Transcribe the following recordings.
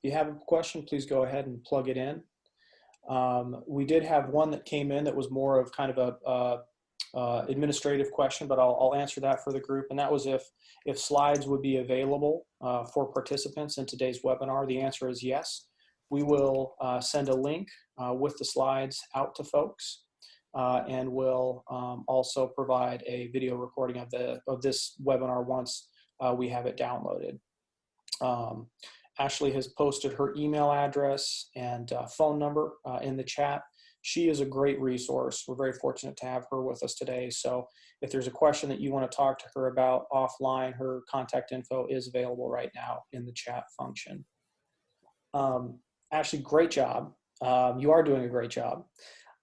If you have a question, please go ahead and plug it in. We did have one that came in that was more of kind of a administrative question, but I'll answer that for the group. And that was if slides would be available for participants in today's webinar. The answer is yes. We will send a link with the slides out to folks, and we'll also provide a video recording of this webinar once we have it downloaded. Ashley has posted her email address and phone number in the chat. She is a great resource. We're very fortunate to have her with us today. So if there's a question that you want to talk to her about offline, her contact info is available right now in the chat function. Ashley, great job. You are doing a great job.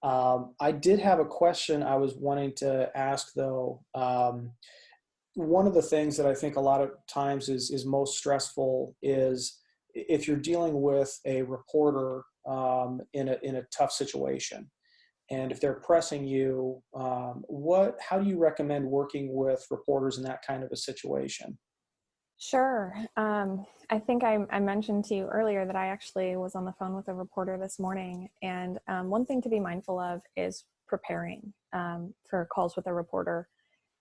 I did have a question I was wanting to ask, though. One of the things that I think a lot of times is most stressful is if you're dealing with a reporter in a tough situation, and if they're pressing you, how do you recommend working with reporters in that kind of a situation? Sure. I think I mentioned to you earlier that I actually was on the phone with a reporter this morning, and one thing to be mindful of is preparing for calls with a reporter.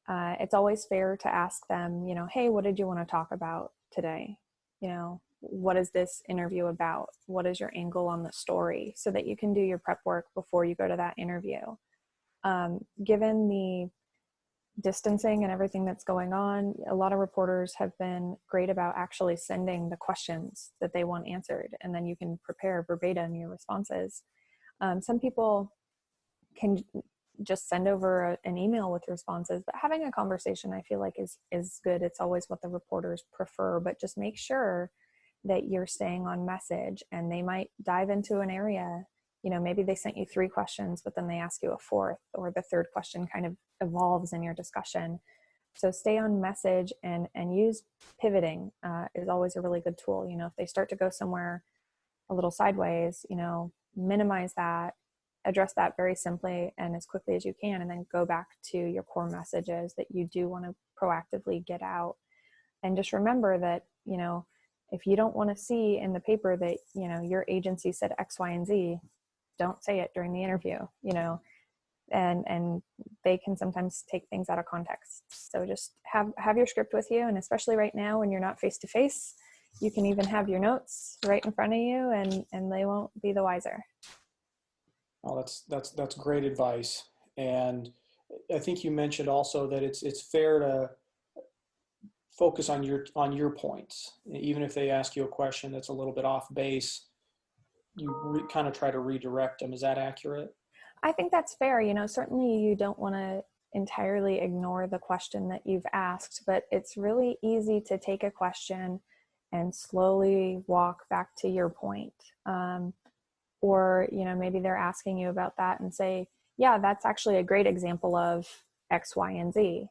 It's always fair to ask them, hey, what did you want to talk about today? What is this interview about? What is your angle on the story? So that you can do your prep work before you go to that interview. Given the distancing and everything that's going on, a lot of reporters have been great about actually sending the questions that they want answered, and then you can prepare verbatim your responses. Some people can just send over an email with responses, but having a conversation I feel like is good. It's always what the reporters prefer, but just make sure that you're staying on message, and they might dive into an area. Maybe they sent you 3 questions, but then they ask you a 4th, or the 3rd question kind of evolves in your discussion. So stay on message and use pivoting is always a really good tool. If they start to go somewhere a little sideways, minimize that, address that very simply and as quickly as you can, and then go back to your core messages that you do want to proactively get out. And just remember that, if you don't want to see in the paper that, your agency said X, Y, and Z, don't say it during the interview, and they can sometimes take things out of context. So just have your script with you. And especially right now when you're not face to face, you can even have your notes right in front of you, and they won't be the wiser. Oh, that's great advice. And I think you mentioned also that it's fair to focus on your points. Even if they ask you a question that's a little bit off base, you kind of try to redirect them. Is that accurate? I think that's fair. Certainly you don't want to entirely ignore the question that you've asked, but it's really easy to take a question and slowly walk back to your point. Or, maybe they're asking you about that and say, yeah, that's actually a great example of X, Y, and Z.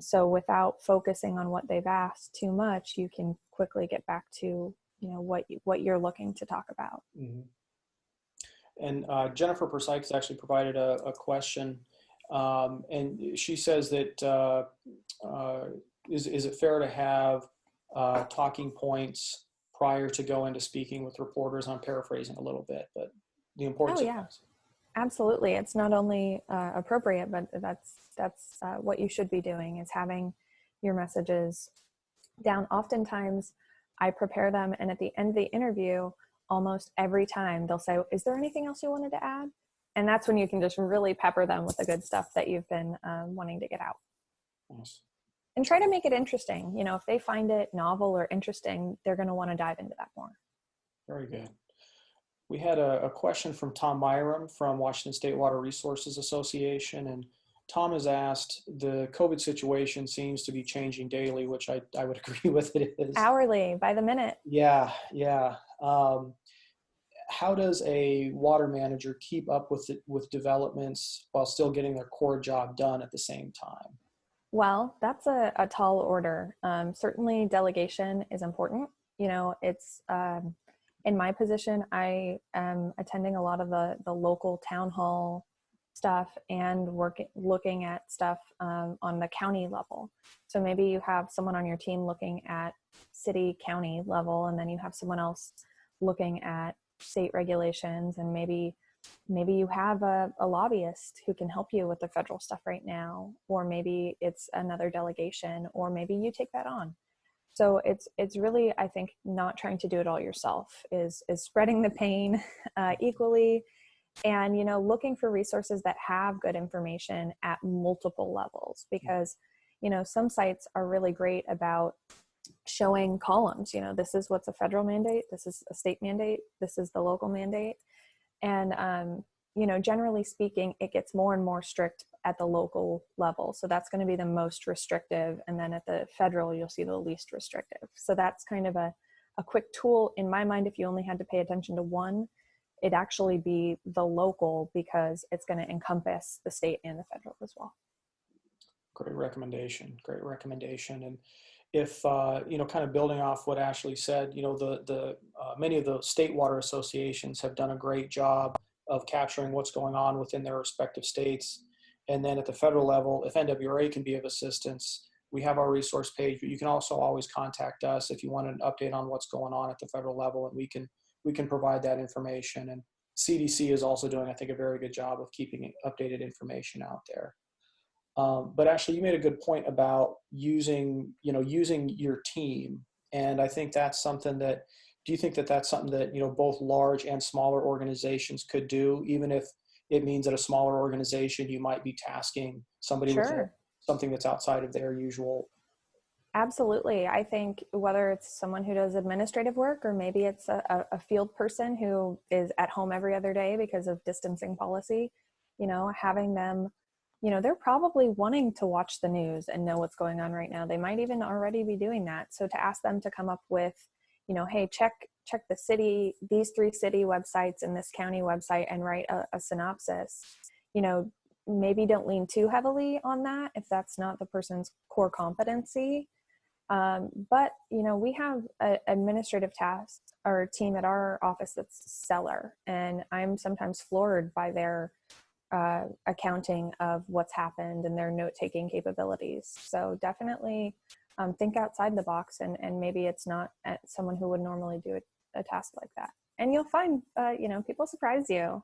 So without focusing on what they've asked too much, you can quickly get back to, what you're looking to talk about. Mm-hmm. And Jennifer Persykes actually provided a question, and she says that is it fair to have talking points prior to going to speaking with reporters? I'm paraphrasing a little bit, but the importance. Oh yeah, absolutely. It's not only appropriate, but that's what you should be doing, is having your messages down. Oftentimes I prepare them, and at the end of the interview, almost every time they'll say, is there anything else you wanted to add? And that's when you can just really pepper them with the good stuff that you've been wanting to get out. Nice. And try to make it interesting. If they find it novel or interesting, they're going to want to dive into that more. Very good. We had a question from Tom Myram from Washington State Water Resources Association. And Tom has asked, the COVID situation seems to be changing daily, which I would agree with. It is. Hourly, by the minute. Yeah. How does a water manager keep up with developments while still getting their core job done at the same time? Well, that's a tall order. Certainly delegation is important. It's in my position, I am attending a lot of the local town hall stuff and looking at stuff on the county level. So maybe you have someone on your team looking at city, county level, and then you have someone else looking at state regulations, and maybe you have a lobbyist who can help you with the federal stuff right now, or maybe it's another delegation, or maybe you take that on. So it's really, I think, not trying to do it all yourself, is spreading the pain equally, and looking for resources that have good information at multiple levels, because some sites are really great about showing columns. This is what's a federal mandate, this is a state mandate, this is the local mandate. And generally speaking, it gets more and more strict at the local level, so that's going to be the most restrictive, and then at the federal you'll see the least restrictive. So that's kind of a quick tool in my mind. If you only had to pay attention to one, it'd actually be the local, because it's going to encompass the state and the federal as well. Great recommendation. Great recommendation. And if, kind of building off what Ashley said, many of the state water associations have done a great job of capturing what's going on within their respective states. And then at the federal level, if NWRA can be of assistance, we have our resource page, but you can also always contact us if you want an update on what's going on at the federal level, and we can provide that information. And CDC is also doing, I think, a very good job of keeping updated information out there. But Ashley, you made a good point about using your team. And I think that's something that, do you think that that's something that, both large and smaller organizations could do, even if it means that a smaller organization, you might be tasking somebody with something that's outside of their usual? Absolutely. I think whether it's someone who does administrative work, or maybe it's a field person who is at home every other day because of distancing policy, having them, they're probably wanting to watch the news and know what's going on right now. They might even already be doing that. So to ask them to come up with, hey, check the city, these 3 city websites and this county website, and write a synopsis, maybe don't lean too heavily on that if that's not the person's core competency. But we have an administrative task or team at our office that's stellar, and I'm sometimes floored by their accounting of what's happened and their note-taking capabilities. So definitely think outside the box, and maybe it's not someone who would normally do a task like that. And you'll find, people surprise you.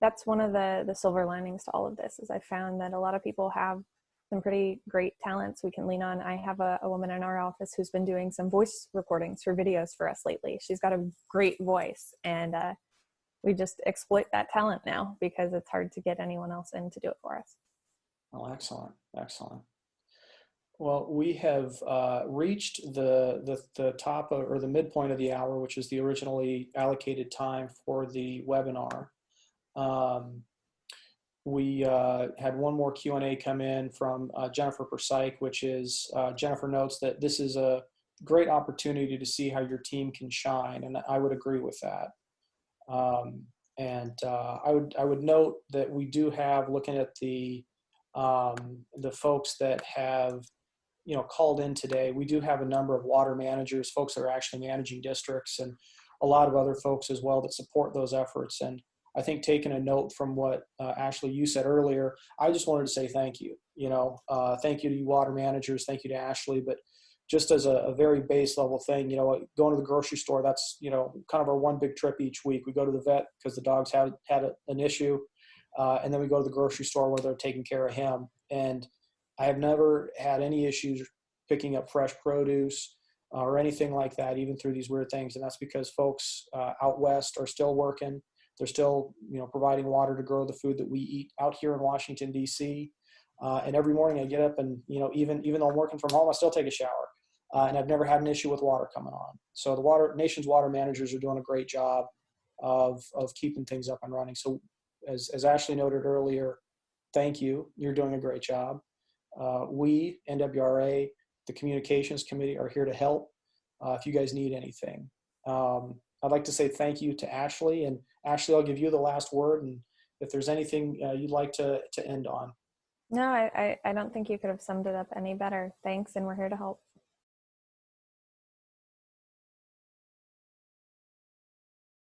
That's one of the silver linings to all of this, is I found that a lot of people have some pretty great talents we can lean on. I have a woman in our office who's been doing some voice recordings for videos for us lately. She's got a great voice, and we just exploit that talent now because it's hard to get anyone else in to do it for us. Oh, excellent. Excellent. Well, we have reached the top or the midpoint of the hour, which is the originally allocated time for the webinar. We had one more Q&A come in from Jennifer Persyke, which is Jennifer notes that this is a great opportunity to see how your team can shine, and I would agree with that. I would note that we do have, looking at the folks that have called in today, we do have a number of water managers, folks that are actually managing districts, and a lot of other folks as well that support those efforts. And I think, taking a note from what Ashley, you said earlier, I just wanted to say thank you. Thank you to you water managers, thank you to Ashley. But just as a very base level thing, going to the grocery store, that's kind of our one big trip each week. We go to the vet because the dog's had an issue, and then we go to the grocery store where they're taking care of him. And I have never had any issues picking up fresh produce or anything like that, even through these weird things. And that's because folks out west are still working. They're still, providing water to grow the food that we eat out here in Washington, D.C. And every morning I get up and, even though I'm working from home, I still take a shower. And I've never had an issue with water coming on. So the nation's water managers are doing a great job of keeping things up and running. So as Ashley noted earlier, thank you. You're doing a great job. We, NWRA, the communications committee, are here to help if you guys need anything. I'd like to say thank you to Ashley, and Ashley, I'll give you the last word, and if there's anything you'd like to end on. No, I don't think you could have summed it up any better. Thanks, and we're here to help.